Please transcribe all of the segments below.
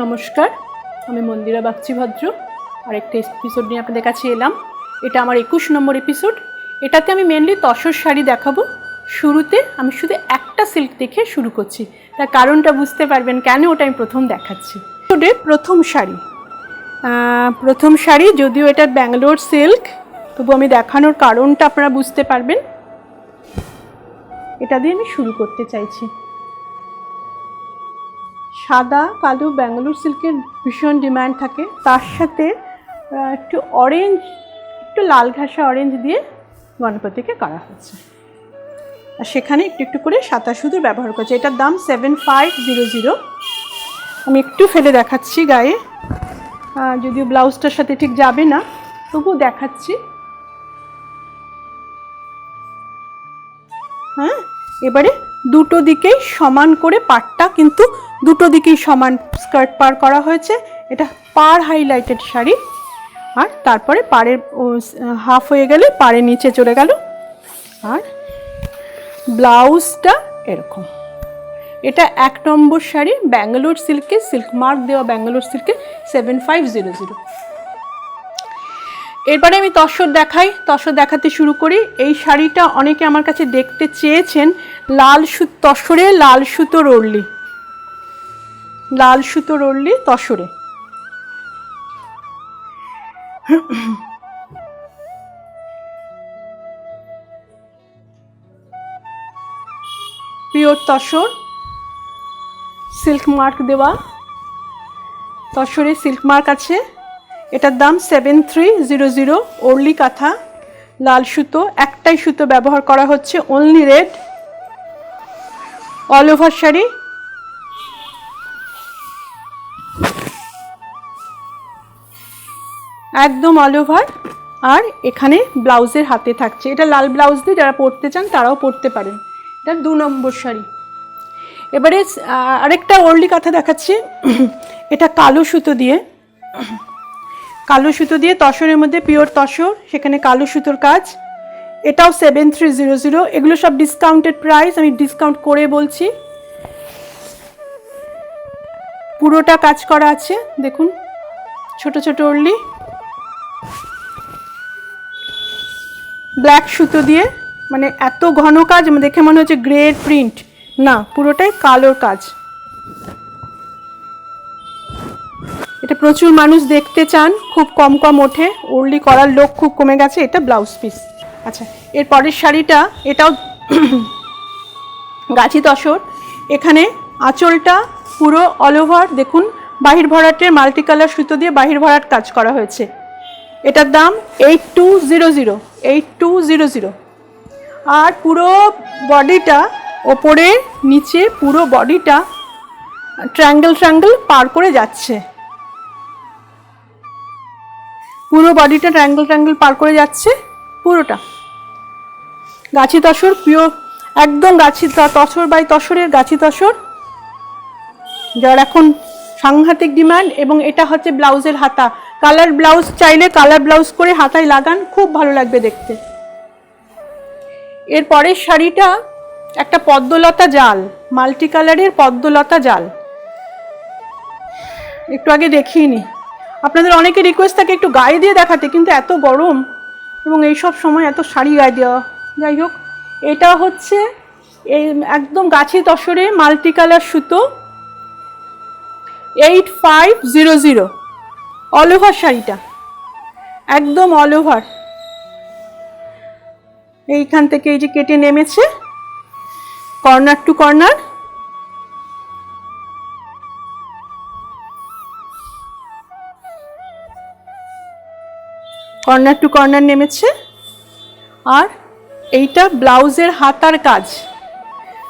নমস্কার, আমি মন্দিরা বাগচিভদ্র আরেকটা এপিসোড নিয়ে আপনাদের কাছে এলাম। এটা আমার 21 নম্বর এপিসোড। এটাতে আমি মেনলি তসর শাড়ি দেখাবো। শুরুতে আমি শুধু একটা সিল্ক দেখে শুরু করছি, তার কারণটা বুঝতে পারবেন কেন ওটা আমি প্রথম দেখাচ্ছি। প্রথম শাড়ি যদিও এটা ব্যাঙ্গালোর সিল্ক, তবু আমি দেখানোর কারণটা আপনারা বুঝতে পারবেন। এটা দিয়ে আমি শুরু করতে চাইছি। সাদা কালো ব্যাঙ্গালোর সিল্কের ভীষণ ডিমান্ড থাকে, তার সাথে একটু অরেঞ্জ, একটু লাল ঘাসা অরেঞ্জ দিয়ে গণপতিকে করা হয়েছে, আর সেখানে একটু একটু করে সাদা সুতো ব্যবহার করছে। এটার দাম 7500। আমি একটু ফেলে দেখাচ্ছি গায়ে, যদিও ব্লাউজটার সাথে ঠিক যাবে না, তবুও দেখাচ্ছি। হ্যাঁ, এবারে দুটো দিকেই সমান করে পাড়টা, কিন্তু দুটো দিকেই সমান স্কার্ট পার করা হয়েছে। এটা পাড় হাইলাইটেড শাড়ি, আর তারপরে পাড়ের হাফ হয়ে গেলে পাড়ের নিচে চলে গেল, আর ব্লাউজটা এরকম। এটা 1 নম্বর শাড়ি ব্যাঙ্গালোর সিল্কে, সিল্ক মার্ক দেওয়া ব্যাঙ্গালোর সিল্কে 7500। এরপরে আমি তসর দেখাই, তসর দেখাতে শুরু করি। এই শাড়িটা অনেকে আমার কাছে দেখতে চেয়েছেন। তসরে লাল সুতোর ওড়লি, লাল সুতোর ওড়লি তসরে। পিওর তসর, সিল্ক মার্ক দেওয়া, তসরে সিল্ক মার্ক আছে। এটার দাম 7300। ওড়লি কাঁথা, লাল সুতো, একটাই সুতো ব্যবহার করা হচ্ছে, only red. All over sari, একদম অল ওভার। আর এখানে ব্লাউজের হাতে থাকছে, এটা লাল ব্লাউজ দিয়ে যারা পরতে চান তারাও পরতে পারেন। এটা 2 নম্বর শাড়ি। এবারে আরেকটা ওড়লি কাঁথা দেখাচ্ছি। এটা কালো সুতো দিয়ে, কালো সুতো দিয়ে তসরের মধ্যে পিওর তসর, সেখানে কালো সুতোর কাজ। এটাও 7300। এগুলো সব ডিসকাউন্টেড প্রাইস, আমি ডিসকাউন্ট করে বলছি। পুরোটা কাজ করা আছে, দেখুন ছোট ছোট ওড়লি, ব্ল্যাক সুতো দিয়ে, মানে এত ঘন কাজ দেখে মনে হচ্ছে গ্রে প্রিন্ট, না, পুরোটাই কালোর কাজ। এটা প্রচুর মানুষ দেখতে চান, খুব কম কম ওঠে, ওড়লি করার লোক খুব কমে গেছে। এটা ব্লাউজ পিস। আচ্ছা, এর পরের শাড়িটা, এটাও গাছি তসর। এখানে আঁচলটা পুরো অল ওভার, দেখুন বাহির ভরাটের মাল্টি কালার সুতো দিয়ে বাহির ভরাট কাজ করা হয়েছে। এটার দাম 8200। আর পুরো বডিটা, ওপরে নিচে পুরো বডিটা ট্রায়াঙ্গেল ট্রায়াঙ্গেল পার করে যাচ্ছে, পুরো বডিটা ট্রায়াঙ্গেল ট্রায়াঙ্গেল পার করে যাচ্ছে পুরোটা। গাছি তসর, পিওর একদম গাছি তসর বাই তসরের গাছি তসর, যার এখন সাংঘাতিক ডিমান্ড। এবং এটা হচ্ছে ব্লাউজের হাতা, কালার ব্লাউজ চাইলে কালার ব্লাউজ করে হাতায় লাগান, খুব ভালো লাগবে দেখতে। এর পরের শাড়িটা একটা পদ্মলতা জাল, মাল্টি কালারের পদ্মলতা জাল, একটু আগে দেখিয়ে। আপনাদের অনেকে রিকোয়েস্ট থাকে একটু গায়ে দিয়ে দেখাতে, কিন্তু এত গরম এবং এইসব সময় এত শাড়ি গায়ে দেওয়া, যাই হোক। এটা হচ্ছে এই একদম গাছি তসরে মাল্টি কালার সুতো, 8500। অল ওভার শাড়িটা, একদম অল ওভার। এইখান থেকে এই যে কেটে নেমেছে, corner to corner, corner to corner নেমেছে। আর এইটা ব্লাউজের হাতার কাজ,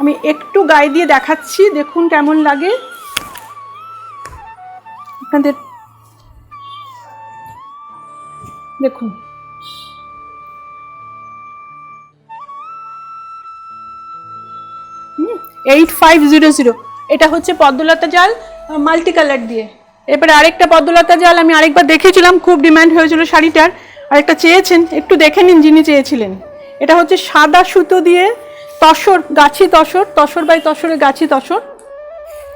আমি একটু গায়ে দিয়ে দেখাচ্ছি, দেখুন কেমন লাগে আপনাদের, দেখুন। হুম, 8500। এটা হচ্ছে পদ্মলতা জাল মাল্টি কালার দিয়ে। এরপরে আরেকটা পদ্মলতা জাল আমি আরেকবার দেখেছিলাম, খুব ডিমান্ড হয়েছিল শাড়িটার, আরেকটা চেয়েছেন, একটু দেখে নিন যিনি চেয়েছিলেন। এটা হচ্ছে সাদা সুতো দিয়ে তসর, গাছি তসর, তসর বাই তসরের গাছি তসর,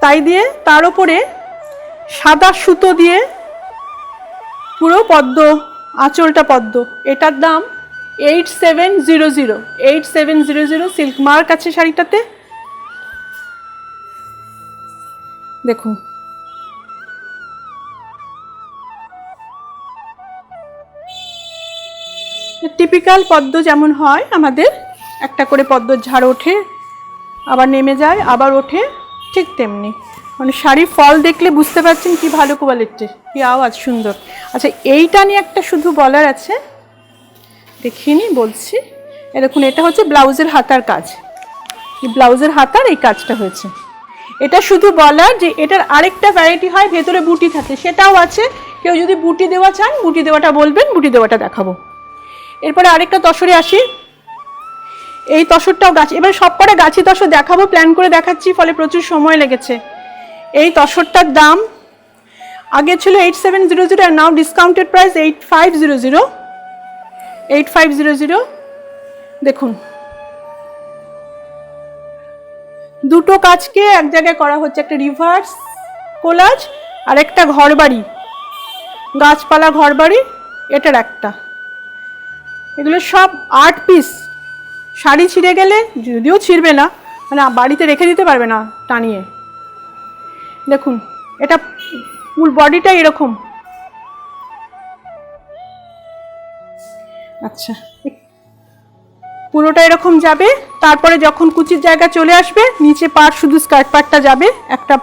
তাই দিয়ে তার উপরে সাদা সুতো দিয়ে পুরো পদ্ম, আঁচলটা পদ্ম। এটার দাম 8700, 8700 সিল্ক মার্ক আছে শাড়িটাতে। দেখুন টিপিক্যাল পদ্ম যেমন হয় আমাদের, একটা করে পদ্মর ঝাড় ওঠে, আবার নেমে যায়, আবার ওঠে, ঠিক তেমনি। মানে শাড়ি ফল দেখলে বুঝতে পারছেন কি ভালো কোয়ালিটির, কি আওয়াজ সুন্দর। আচ্ছা এইটা নিয়ে একটা শুধু বলার আছে, দেখিনি বলছি। দেখুন এটা হচ্ছে ব্লাউজের হাতার কাজ, এই ব্লাউজের হাতার এই কাজটা হয়েছে। এটা শুধু বলার যে এটার আরেকটা ভ্যারাইটি হয়, ভেতরে বুটি থাকে, সেটাও আছে। কেউ যদি বুটি দেওয়া চান বুটি দেওয়াটা বলবেন, বুটি দেওয়াটা দেখাবো। এরপরে আরেকটা তসরে আসি, এই তসরটাও গাছ, এবার সব কটা গাছি তসর দেখাবো, প্ল্যান করে দেখাচ্ছি, ফলে প্রচুর সময় লেগেছে। এই তসরটার দাম আগে ছিল 8700 আর নাও ডিসকাউন্টেড প্রাইস 8500, 8500। দেখুন দুটো কাজকে এক জায়গায় করা হচ্ছে, একটা রিভার্স কোলাজ আর একটা ঘরবাড়ি, গাছপালা ঘরবাড়ি, এটার একটা। এগুলো সব 8 পিস। শাড়ি ছিঁড়ে গেলে, যদিও ছিঁড়বে না, মানে বাড়িতে রেখে দিতে পারবে না টানিয়ে। দেখুন এটা ফুল বডিটা এরকম। আচ্ছা পুরোটা এরকম যাবে, তারপরে যখন কুচির জায়গা চলে আসবে নিচে পাড়, শুধু স্কার্ট পাড়টা যাবে, একটা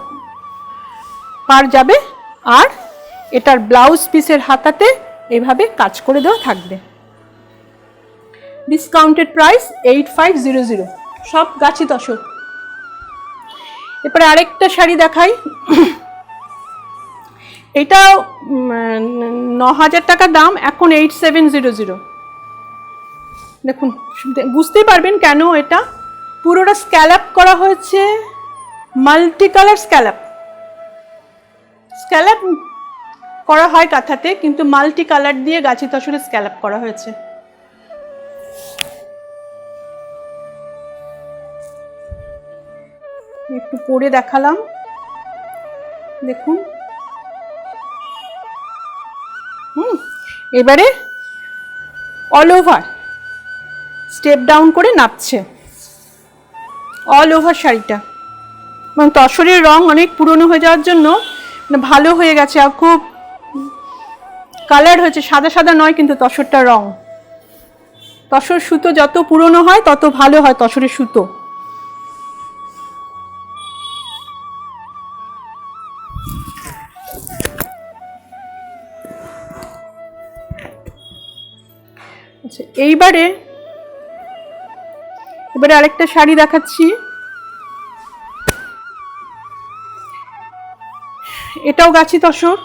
পাড় যাবে, আর এটার ব্লাউজ পিসের হাতাতে এইভাবে কাজ করে দেওয়া থাকবে। ডিসকাউন্টেড প্রাইস 8500, সব গাছি তসর। এরপরে আরেকটা শাড়ি দেখাই, এটা 9000 টাকা দাম, এখন 8700। দেখুন বুঝতেই পারবেন কেন এটা পুরোটা স্ক্যালাপ করা হয়েছে, মাল্টি কালার স্ক্যালাপ। স্ক্যালাপ করা হয় কাঁথাতে, কিন্তু মাল্টি কালার দিয়ে গাছি তসরে স্ক্যালাপ করা হয়েছে। একটু পরে দেখালাম, দেখুন। এবারে অল ওভার স্টেপ ডাউন করে নাপছে, অল ওভার শাড়িটা। এবং তসরের রং অনেক পুরনো হয়ে যাওয়ার জন্য ভালো হয়ে গেছে, আর খুব কালার হয়েছে, সাদা সাদা নয় কিন্তু তসরটার রং। তসর সুতো যত পুরনো হয় তত ভালো হয় তসরের সুতো। আচ্ছা এবারে আরেকটা শাড়ি দেখাচ্ছি, এটাও গাছি তসর।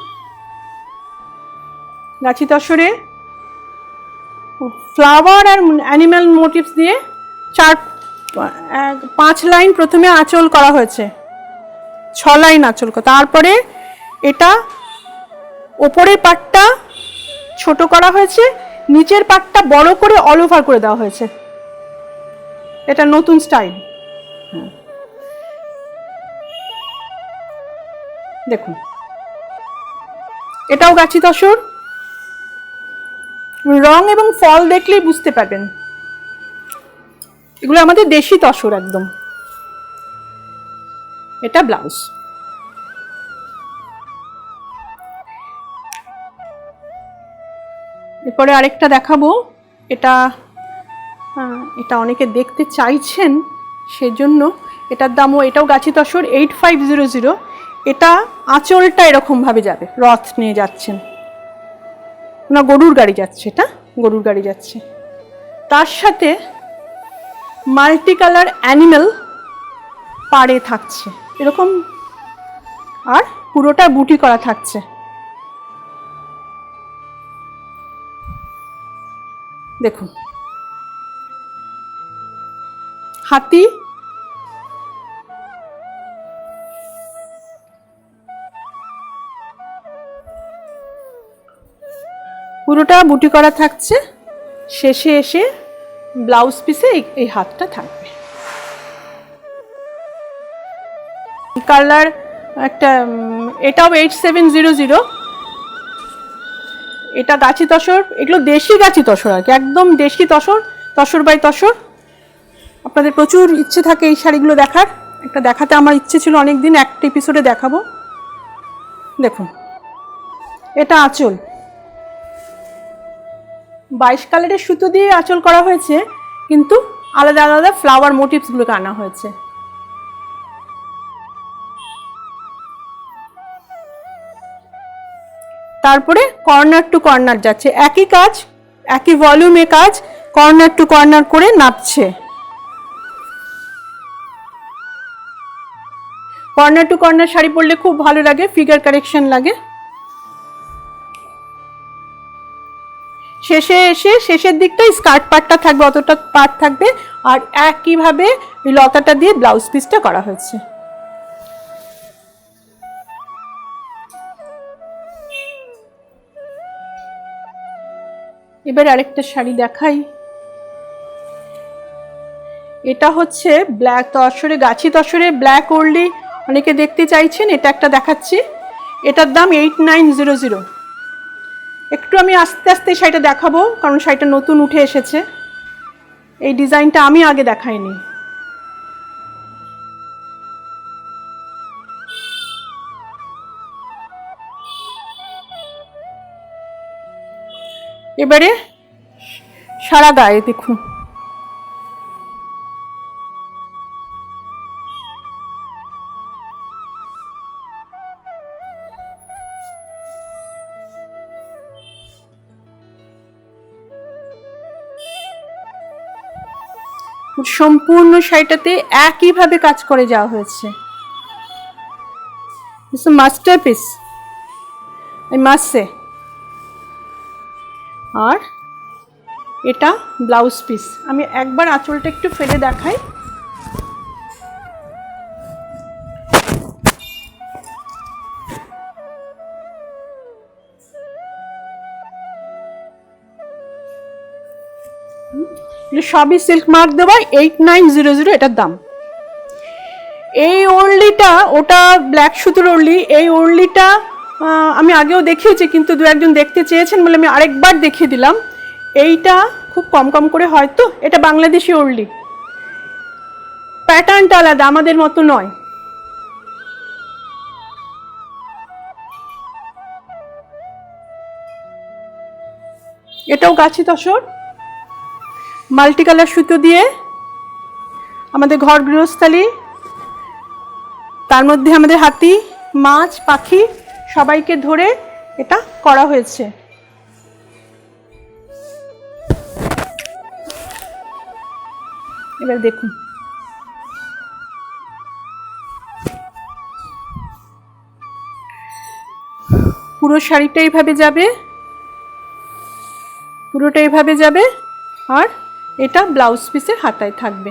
গাছি তসরে ফ্লাওয়ার আর অ্যানিম্যাল মোটিভস দিয়ে 5 লাইন প্রথমে আঁচল করা হয়েছে, 6 লাইন আঁচল। তারপরে এটা ওপরের পাটটা ছোট করা হয়েছে, নিচের পাটটা বড় করে অল ওভার করে দেওয়া হয়েছে। এটা নতুন স্টাইল। দেখুন এটাও গাছি তসর, রং এবং ফল দেখলেই বুঝতে পারবেন এগুলো আমাদের দেশি তসর একদম। এটা ব্লাউজ। এরপরে আরেকটা দেখাবো, এটা অনেকে দেখতে চাইছেন, সেজন্য এটার দামও, এটাও গাছি তসর, 8500। এটা আঁচলটা এরকম ভাবে যাবে, রথ নিয়ে যাচ্ছেন না, গরুর গাড়ি যাচ্ছে, এটা গরুর গাড়ি যাচ্ছে। তার সাথে মাল্টি কালার অ্যানিমেল পাড়ে থাকছে এরকম, আর পুরোটা বুটি করা থাকছে। দেখুন হাতি, পুরোটা বুটি করা থাকছে, শেষে এসে ব্লাউজ পিসে এই হাতটা থাকবে। কালার একটা এটাও 8700, এটা গাছি তসর, এগুলো দেশি গাছি তসর আর কি, একদম দেশি তসর, তসর বাই তসর। আপনাদের প্রচুর ইচ্ছে থাকে এই শাড়িগুলো দেখার, একটা দেখাতে আমার ইচ্ছে ছিল অনেক দিন, একটা এপিসোডে দেখাবো। দেখুন এটা আঁচল, 22 কালারের সুতো দিয়ে আঁচল করা হয়েছে, কিন্তু আলাদা আলাদা ফ্লাওয়ার মোটিভসগুলোকে আনা হয়েছে। তারপরে কর্নার টু কর্নার যাচ্ছে, একই কাজ, একই ভলিউমে কাজ, কর্নার টু কর্নার করে নাপছে। কর্নার টু কর্নার শাড়ি পরলে খুব ভালো লাগে, ফিগার কারেকশন লাগে। শেষে এসে শেষের দিকটাই স্কার্ট পার্টটা থাকবে, অতটা পার্ট থাকবে, আর একইভাবে লতাটা দিয়ে ব্লাউজ পিসটা করা হয়েছে। এবার আরেকটা শাড়ি দেখাই, এটা হচ্ছে ব্ল্যাক তসরে, গাছি তসরে ব্ল্যাক ওরলি, অনেকে দেখতে চাইছেন, এটা একটা দেখাচ্ছি। এটার দাম 8900। একটু আমি আস্তে আস্তে শাড়িটা দেখাবো, কারণ শাড়িটা নতুন উঠে এসেছে, এই ডিজাইনটা আমি আগে দেখাইনি। এবারে সারা গায়ে দেখুন, সম্পূর্ণ শাড়িটাতে একইভাবে কাজ করে যাওয়া হয়েছে। Masterpiece I must say. আর এটা ব্লাউজ পিস, আমি একবার আঁচলটা একটু ফেলে দেখাই। সবই সিল্ক মার্ক দেওয়া, 8900 এটার দাম। এই ওড়লিটা, ওটা ব্ল্যাক সুতোর ওড়লি, এই ওড়লিটা আমি আগেও দেখিয়েছি, কিন্তু দু একজন দেখতে চেয়েছেন বলে আমি আরেকবার দেখিয়ে দিলাম। এইটা খুব কম কম করে হয়, তো এটা বাংলাদেশি ওড়লি, প্যাটার্নটা আলাদা, আমাদের মতো নয়। এটাও গাছি তসর, মাল্টি কালার সুতো দিয়ে আমাদের ঘর গৃহস্থালী, তার মধ্যে আমাদের হাতি, মাছ, পাখি সবাইকে ধরে এটা করা হয়েছে। এবার দেখুন, পুরো শাড়িটা এইভাবে যাবে, পুরোটা এইভাবে যাবে, আর এটা ব্লাউজ পিসের হাতায় থাকবে।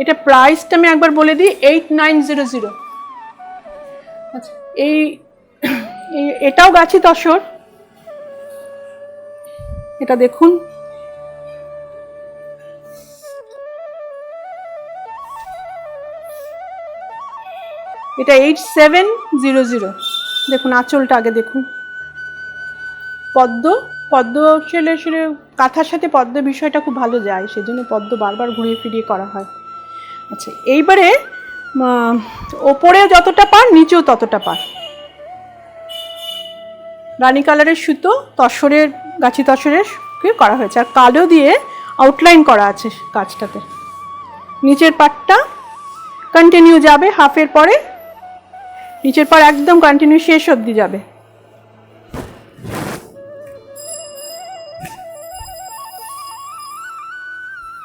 এটা প্রাইসটা আমি একবার বলে দিই, 8900। আচ্ছা, এটাও গাছি তসর, এটা দেখুন, এটা 8700। দেখুন আঁচলটা আগে দেখুন, পদ্ম, পদ্ম আসলে কাঁথার সাথে পদ্ম বিষয়টা খুব ভালো যায়, সেজন্য পদ্ম বারবার ঘুরিয়ে ফিরিয়ে করা হয়। আচ্ছা, এইবারে ওপরে যতটা পার নিচেও ততটা পার, রানী কালারের সুতো, তসরের, গাছি তসরের করা হয়েছে, আর কালো দিয়ে আউটলাইন করা আছে কাজটাতে। নিচের পাটটা কন্টিনিউ যাবে, হাফের পরে নিচের পার একদম কন্টিনিউ শেষ অবধি যাবে।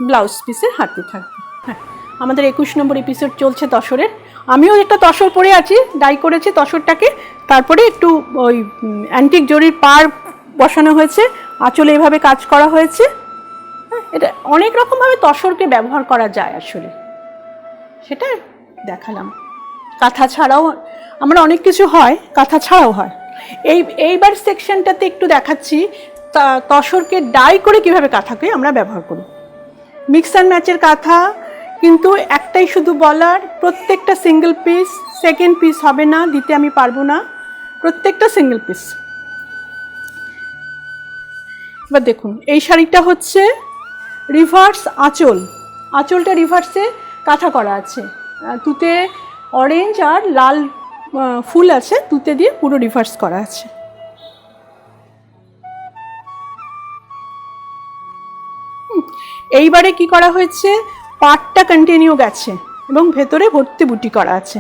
ব্লাউজ পিসের হাতে থাকবে। হ্যাঁ, আমাদের 21 নম্বর এপিসোড চলছে তসরের। আমিও একটা তসর পরে আছি, ডাই করেছি তসরটাকে, তারপরে একটু ওই অ্যান্টিক জরির পার বসানো হয়েছে, আঁচলে এভাবে কাজ করা হয়েছে। হ্যাঁ, এটা অনেক রকমভাবে তসরকে ব্যবহার করা যায় আসলে, সেটা দেখালাম। কাঁথা ছাড়াও আমরা অনেক কিছু হয়, কাঁথা ছাড়াও হয়। এইবার সেকশনটাতে একটু দেখাচ্ছি তসরকে ডাই করে কিভাবে কাঁথাকে আমরা ব্যবহার করি। মিক্স অ্যান্ড ম্যাচের কাঁথা, কিন্তু একটাই শুধু বলার, প্রত্যেকটা সিঙ্গেল পিস, সেকেন্ড পিস হবে না, দিতে আমি পারবো না, প্রত্যেকটা সিঙ্গেল পিস। এবার দেখুন এই শাড়িটা হচ্ছে রিভার্স আঁচল, আঁচলটা রিভার্সে কাঁথা করা আছে, তুতে অরেঞ্জ আর লাল ফুল আছে, তুতে দিয়ে পুরো রিভার্স করা আছে। এইবারে কি করা হয়েছে, পাটটা কন্টিনিউ গেছে এবং ভেতরে ভর্তি বুটি করা আছে।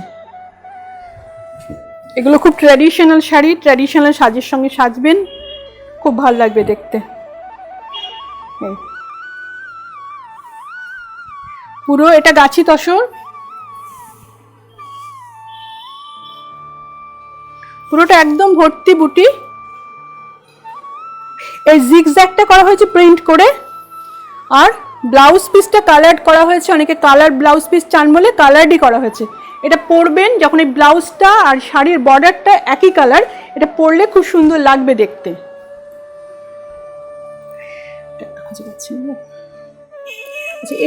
এগুলো খুব ট্র্যাডিশনাল শাড়ি, ট্র্যাডিশনাল সাজের সঙ্গে সাজবেন, খুব ভালো লাগবে দেখতে। পুরো এটা গাছি তসর, পুরোটা একদম ভর্তি বুটি। এই জিগজ্যাগটা করা হয়েছে প্রিন্ট করে, আর ব্লাউজ পিসটা কালার্ড করা হয়েছে, অনেকে কালার ব্লাউজ পিস চান বলে কালার্ডই করা হয়েছে। এটা পরবেন যখন এই ব্লাউজটা আর শাড়ির বর্ডারটা একই কালার, এটা পরলে খুব সুন্দর লাগবে দেখতে।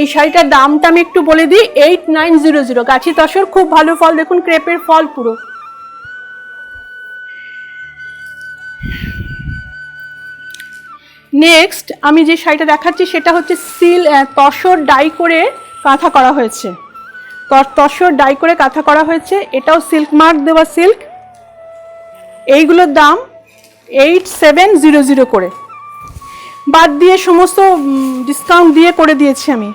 এই শাড়িটার দামটা আমি একটু বলে দিই, 8900। গাছি তসর, খুব ভালো ফল, দেখুন ক্রেপের ফল পুরো। নেক্সট আমি যে শাড়িটা দেখাচ্ছি সেটা হচ্ছে তসর ডাই করে কাঁথা করা হয়েছে, তসর ডাই করে কাঁথা করা হয়েছে, এটাও সিল্ক মার্ক দেওয়া সিল্ক। এইগুলোর দাম 8700 করে, বাদ দিয়ে সমস্ত ডিসকাউন্ট দিয়ে করে দিয়েছি আমি।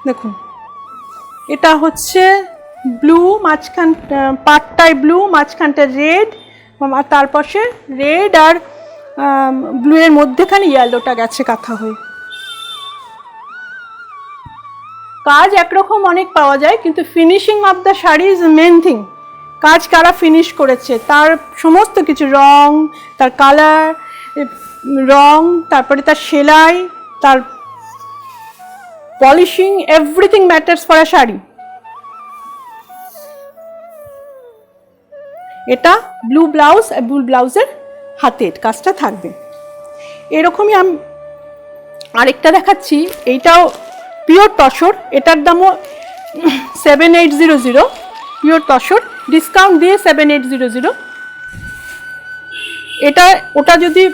দেখুন এটা হচ্ছে ব্লু, মাঝখান পাটটায় ব্লু, মাঝখানটা রেড, আর তার পাশে রেড আর ব্লু এর মধ্যেখানে ইয়েলোটা গেছে কাঁথা হয়ে। কাজ একরকম অনেক পাওয়া যায়, কিন্তু finishing of the sari is main thing. কাজ কারা ফিনিশ করেছে, তার সমস্ত কিছু রং, তার কালার, রং, তারপরে তার সেলাই, তার polishing, everything matters for a sari. এটা ব্লু ব্লাউজ, ব্লু ব্লাউজের হাতের কাজটা থাকবে। এরকমই আমি আরেকটা দেখাচ্ছি, এইটাও পিওর তসর, এটার দামও 7800, পিওর তসর, ডিসকাউন্ট দিয়ে 7800। এটা ওটা যদি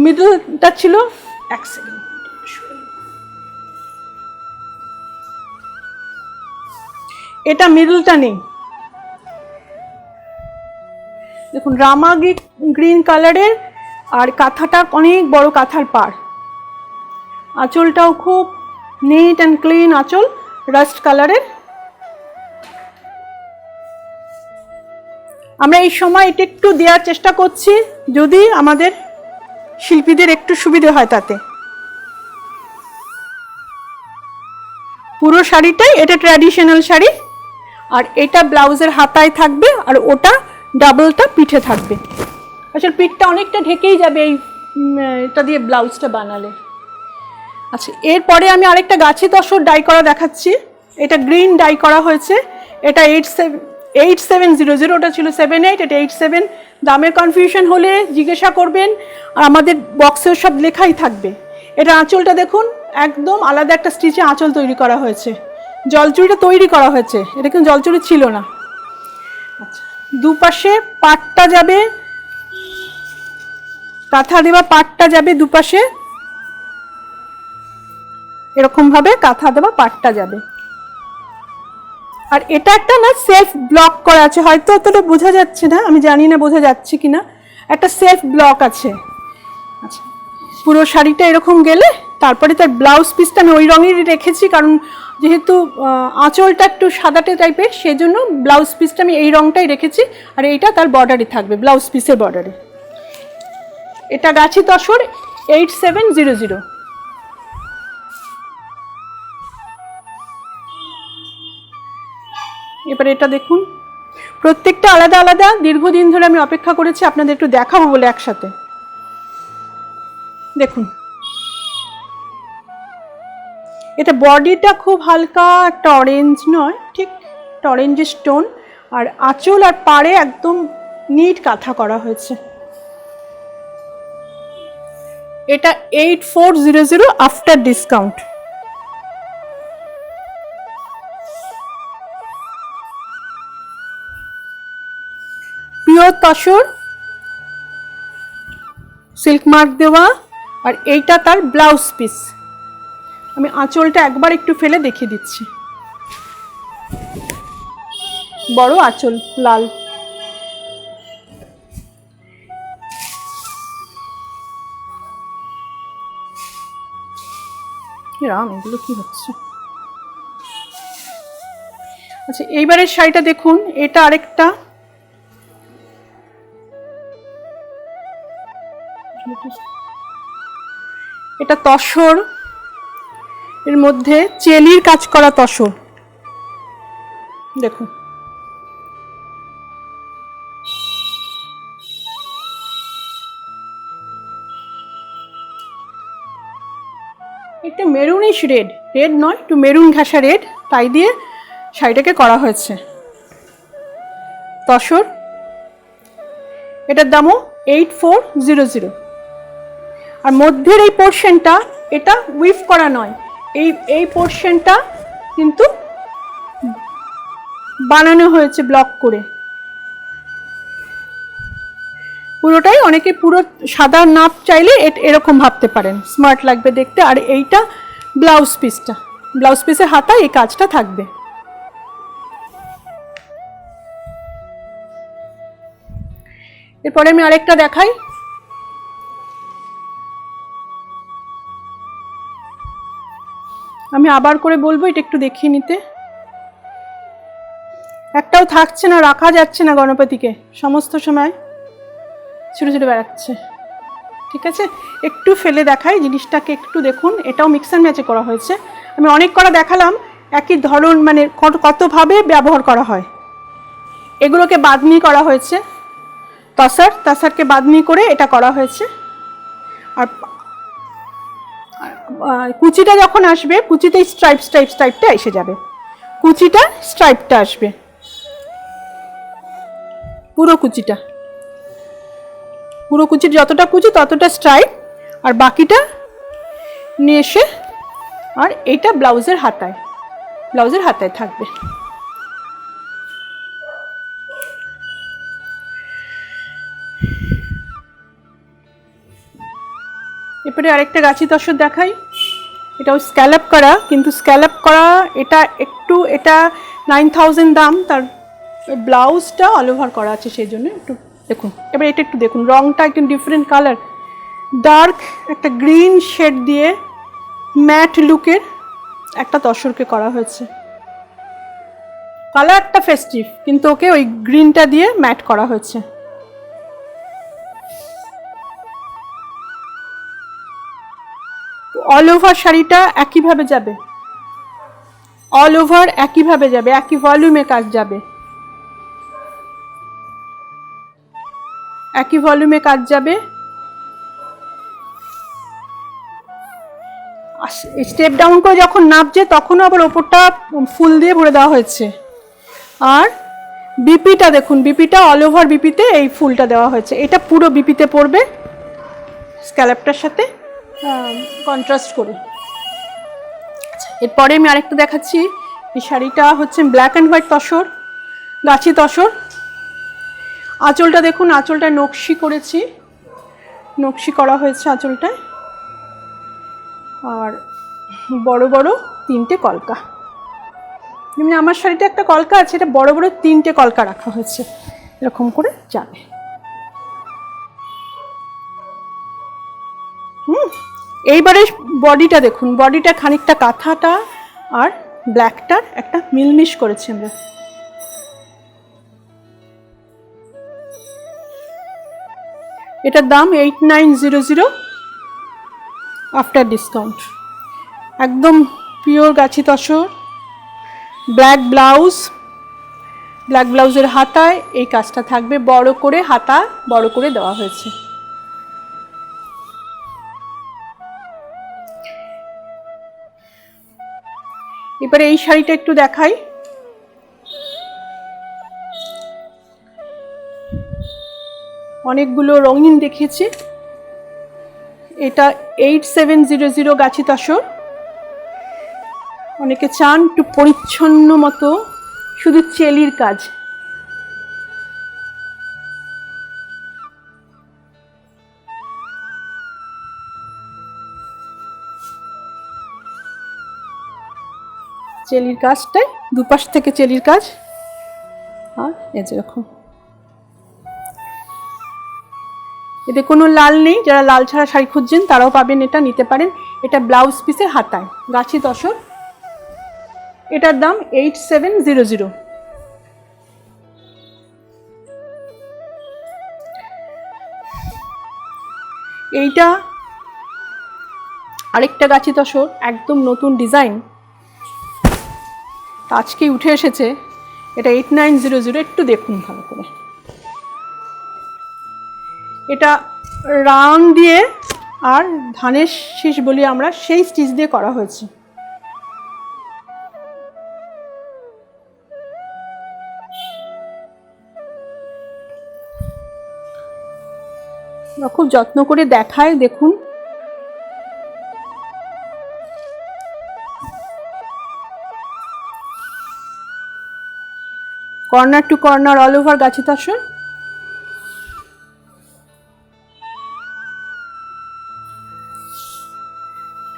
মিডলটা ছিল, এক সেকেন্ড, এটা মিডলটা নেই, দেখুন রামা গ্রিন কালারের, আর কাঁথাটা অনেক বড় কাঁথার পাড়, আঁচলটাও খুব নিট অ্যান্ড ক্লিন আঁচল, রাস্ট কালারের। আমরা এই সময় এটা একটু দেওয়ার চেষ্টা করছি, যদি আমাদের শিল্পীদের একটু সুবিধে হয় তাতে। পুরো শাড়িটাই এটা ট্র্যাডিশনাল শাড়ি, আর এটা ব্লাউজের হাতায় থাকবে, আর ওটা ডাবলটা পিঠে থাকবে। আচ্ছা, পিঠটা অনেকটা ঢেকেই যাবে এই এটা দিয়ে ব্লাউজটা বানালে। আচ্ছা, এরপরে আমি আরেকটা গাছি তসর ডাই করা দেখাচ্ছি, এটা গ্রিন ডাই করা হয়েছে, এটা 8700, ওটা ছিল 78, এটা 87। দামের কনফিউশন হলে জিজ্ঞাসা করবেন, আর আমাদের বক্সেও সব লেখাই থাকবে। এটা আঁচলটা দেখুন, একদম আলাদা একটা স্টিচে আঁচল তৈরি করা হয়েছে, জলচুড়িটা তৈরি করা হয়েছে, এটা কিন্তু জলচুড়ি ছিল না। আচ্ছা, দুপাশে পাটটা যাবে, কাঁথা দেওয়া পাটটা যাবে দুপাশে, এরকম ভাবে কাঁথা দেওয়া পাটটা যাবে। আর এটা একটা না সেলফ ব্লক করা আছে, হয়তো অতটা বোঝা যাচ্ছে না, আমি জানি না বোঝা যাচ্ছে কিনা, একটা সেলফ ব্লক আছে। আচ্ছা, পুরো শাড়িটা এরকম গেলে তারপরে তার ব্লাউজ পিসটা আমি ওই রঙেরই রেখেছি, কারণ যেহেতু আঁচলটা একটু সাদাটে টাইপের, সেজন্য ব্লাউজ পিসটা আমি এই রঙটাই রেখেছি, আর এইটা তার বর্ডারে থাকবে, ব্লাউজ পিসের বর্ডারে। এটা গাছি তসর 8700। এবার এটা দেখুন, প্রত্যেকটা আলাদা আলাদা, দীর্ঘদিন ধরে আমি অপেক্ষা করেছি আপনাদের একটু দেখাবো বলে একসাথে। দেখুন এটা বডিটা খুব হালকা একটা অরেঞ্জ, নয় ঠিক একটা অরেঞ্জের স্টোন, আর আঁচল আর পাড়ে একদম নিট কাঁথা করা হয়েছে। এটা 8400 after discount. Tussar, silk mark দেওয়া, আর এইটা তার ব্লাউজ পিস। আমি আঁচলটা একবার একটু ফেলে দেখিয়ে দিচ্ছি। বড় আঁচল, লাল। রাম, এগুলো কি হচ্ছে? আচ্ছা, এইবারের শাড়িটা দেখুন, এটা আরেকটা এটা তসর, এর মধ্যে চেলির কাজ করা তসর। দেখুন, একটা মেরুনিশ রেড, রেড নয়, একটু মেরুন ঘাসা রেড, তাই দিয়ে শাড়িটাকে করা হয়েছে তসর। এটার দামও 8400। আর মধ্যের এই পোর্শনটা, এটা উইভ করা নয়, এই পোর্শনটা কিন্তু বানানো হয়েছে ব্লক করে পুরোটাই। অনেকে পুরো সাদা নাপ চাইলে এরকম ভাবতে পারেন, স্মার্ট লাগবে দেখতে। আর এইটা ব্লাউজ পিসটা, ব্লাউজ পিসের হাতায় এই কাজটা থাকবে। এরপরে আমি আরেকটা দেখাই। আমি আবার করে বলবো, এটা একটু দেখিয়ে নিতে। একটাও থাকছে না, রাখা যাচ্ছে না গণপতিকে, সমস্ত সময় ছুটে ছুটে বেড়াচ্ছে। ঠিক আছে, একটু ফেলে দেখাই জিনিসটাকে, একটু দেখুন। এটাও মিক্স অ্যান্ড ম্যাচে করা হয়েছে। আমি অনেক করা দেখালাম, একই ধরন, মানে কতভাবে ব্যবহার করা হয়। এগুলোকে বাঁধনি করা হয়েছে, তসরকে বাঁধনি করে এটা করা হয়েছে। আর কুচিটা যখন আসবে, কুচিতে স্ট্রাইপটা এসে যাবে, কুচিটা স্ট্রাইপটা আসবে, পুরো কুচির যতটা কুচি ততটা স্ট্রাইপ, আর বাকিটা নিয়ে এসে, আর এইটা ব্লাউজের হাতায় থাকবে। এরপরে আরেকটা গাছি তসর দেখাই। এটাও স্ক্যালপ করা, কিন্তু স্ক্যালপ করা এটা 9000 দাম। তার ব্লাউজটা অল ওভার করা আছে, সেই জন্য একটু দেখুন। এবার এটা একটু দেখুন, রংটা একটু ডিফারেন্ট কালার, ডার্ক একটা গ্রিন শেড দিয়ে ম্যাট লুকের একটা তসরকে করা হয়েছে। কালারটা ফেস্টিভ, কিন্তু ওকে ওই গ্রিনটা দিয়ে ম্যাট করা হয়েছে। অল ওভার শাড়িটা একইভাবে যাবে, একই ভলিউমে কাজ যাবে, স্টেপ ডাউন করে যখন নাপছে তখনও আবার ওপরটা ফুল দিয়ে ভরে দেওয়া হয়েছে। আর বিপিটা দেখুন, বিপিটা অল ওভার বিপিতে এই ফুলটা দেওয়া হয়েছে। এটা পুরো বিপিতে পড়বে, স্ক্যালপটার সাথে কন্ট্রাস্ট করে। এরপরে আমি আরেকটা দেখাচ্ছি। এই শাড়িটা হচ্ছে ব্ল্যাক অ্যান্ড হোয়াইট তসর, গাছি তসর। আঁচলটা দেখুন, আঁচলটা নকশি করা হয়েছে আঁচলটায়, আর বড় বড় 3টে কলকা। যেমনি আমার শাড়িতে একটা কলকা আছে, এটা বড় বড় 3টে কলকা রাখা হয়েছে, এরকম করে যাবে। এইবারে বডিটা দেখুন, বডিটা খানিকটা কাঁথাটা আর ব্ল্যাকটার একটা মিলমিশ করেছি আমরা। এটার দাম 8900 আফটার ডিসকাউন্ট। একদম পিওর গাছি তসর, ব্ল্যাক ব্লাউজের হাতায় এই কাজটা থাকবে, বড় করে হাতা বড় করে দেওয়া হয়েছে। এবারে এই শাড়িটা একটু দেখাই। অনেকগুলো রঙিন দেখিয়েছি। এটা 8700 গাছি তসর। অনেকে চান একটু পরিচ্ছন্ন মতো, শুধু চেলির কাজ, চেলির কাজটাই দুপাশ থেকে চেলির কাজ। আর এই যেরকম এতে কোনো লাল নেই, যারা লাল ছাড়া শাড়ি খুঁজছেন তারাও পাবেন, এটা নিতে পারেন। এটা ব্লাউজ পিসের হাতায় গাছি তসর, এটার দাম 8700। এইটা আরেকটা গাছি তসর, একদম নতুন ডিজাইন, আজকেই উঠে এসেছে। এটা 8900, একটু দেখুন ভালো করে। এটা রাউন্ড দিয়ে আর ধানের শীষ বলি আমরা, সেই স্টিচ দিয়ে করা হয়েছে। খুব যত্ন করে দেখায়, দেখুন। Corner to corner all over গাছি তসর।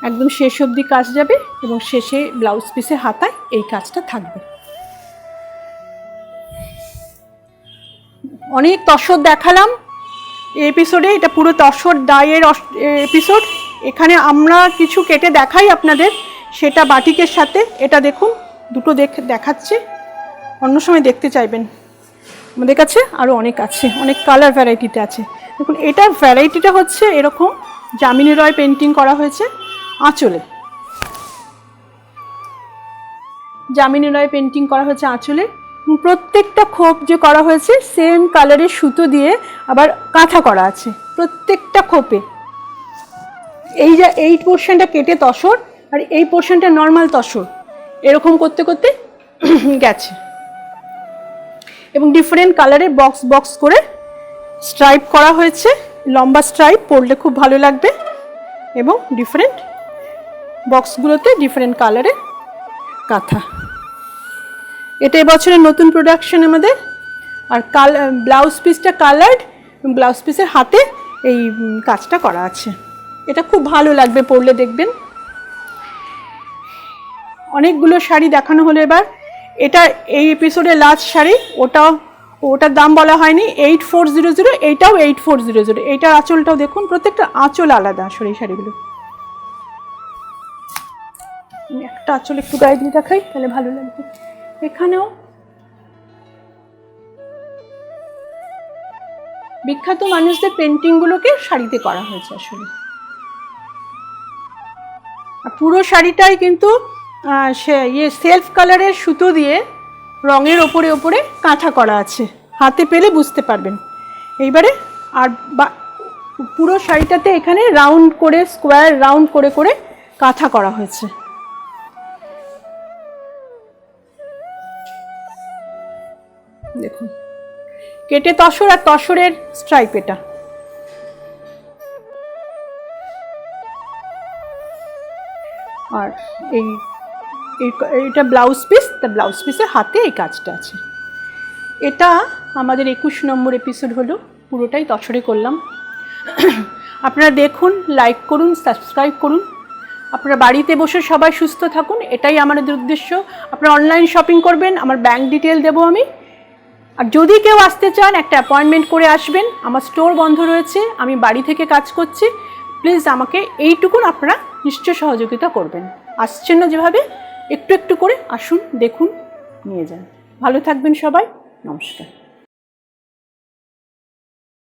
একদম শেষ অবধি কাজ যাবে এবং শেষে ব্লাউজ পিসের হাতায় এই কাজটা থাকবে। অনেক তসর দেখালাম এই এপিসোডে, এটা পুরো তসর ডাইয়ের এপিসোড। এখানে আমরা কিছু কেটে দেখাই আপনাদের, সেটা বাটিকের সাথে। এটা দেখুন, দুটো দেখাচ্ছে, অন্য সময় দেখতে চাইবেন। আমাদের কাছে আরও অনেক আছে, অনেক কালার ভ্যারাইটিতে আছে। দেখুন এটার ভ্যারাইটিটা হচ্ছে এরকম, যামিনী রয় পেন্টিং করা হয়েছে আঁচলে, যামিনী রয় পেন্টিং করা হয়েছে আঁচলে। প্রত্যেকটা খোপ যে করা হয়েছে সেম কালারের সুতো দিয়ে আবার কাঁথা করা আছে প্রত্যেকটা খোপে। এই যে এই পোর্শনটা কেটে তসর, আর এই পোর্শনটা নর্মাল তসর, এরকম করতে করতে গেছে। এবং ডিফারেন্ট কালারের বক্স বক্স করে স্ট্রাইপ করা হয়েছে, লম্বা স্ট্রাইপ, পরলে খুব ভালো লাগবে। এবং ডিফারেন্ট বক্সগুলোতে ডিফারেন্ট কালারের কাঁথা। এটা এবছরের নতুন প্রোডাকশন আমাদের। আর ব্লাউজ পিসটা কালার্ড, ব্লাউজ পিসের হাতে এই কাজটা করা আছে। এটা খুব ভালো লাগবে পরলে, দেখবেন। অনেকগুলো শাড়ি দেখানো হলো এবার। এটা এই এপিসোডের লাস্ট শাড়ি, ওটার দাম বলা হয়নি, 8400। এইটাও 8400। এইটার আঁচলটাও দেখুন, প্রত্যেকটা আঁচল আলাদা আসলে এই শাড়িগুলো। একটা আঁচল একটু গায়ে দিয়ে দেখাই, তাহলে ভালো লাগবে। এখানেও বিখ্যাত মানুষদের পেন্টিংগুলোকে শাড়িতে করা হয়েছে আসলে। আর পুরো শাড়িটাই কিন্তু সেলফ কালারের সুতো দিয়ে রঙের ওপরে ওপরে কাঁথা করা আছে, হাতে পেলে বুঝতে পারবেন। এইবারে আর পুরো শাড়িটাতে এখানে রাউন্ড করে, স্কোয়ার রাউন্ড করে করে কাঁথা করা হয়েছে। দেখুন কেটে তসর আর তসরের স্ট্রাইপ। এটা আর এইটা ব্লাউজ পিস, তা ব্লাউজ পিসের হাতে এই কাজটা আছে। এটা আমাদের 21 নম্বর এপিসোড হলো, পুরোটাই তসরে করলাম। আপনারা দেখুন, লাইক করুন, সাবস্ক্রাইব করুন। আপনারা বাড়িতে বসে সবাই সুস্থ থাকুন, এটাই আমাদের উদ্দেশ্য। আপনারা অনলাইন শপিং করবেন, আমার ব্যাংক ডিটেল দেবো আমি। আর যদি কেউ আসতে চান, একটা অ্যাপয়েন্টমেন্ট করে আসবেন। আমার স্টোর বন্ধ রয়েছে, আমি বাড়ি থেকে কাজ করছি। প্লিজ আমাকে এইটুকুন আপনারা নিশ্চয় সহযোগিতা করবেন। আসছেন না যেভাবে, একটু একটু করে আসুন, দেখুন, নিয়ে যান। ভালো থাকবেন সবাই, নমস্কার।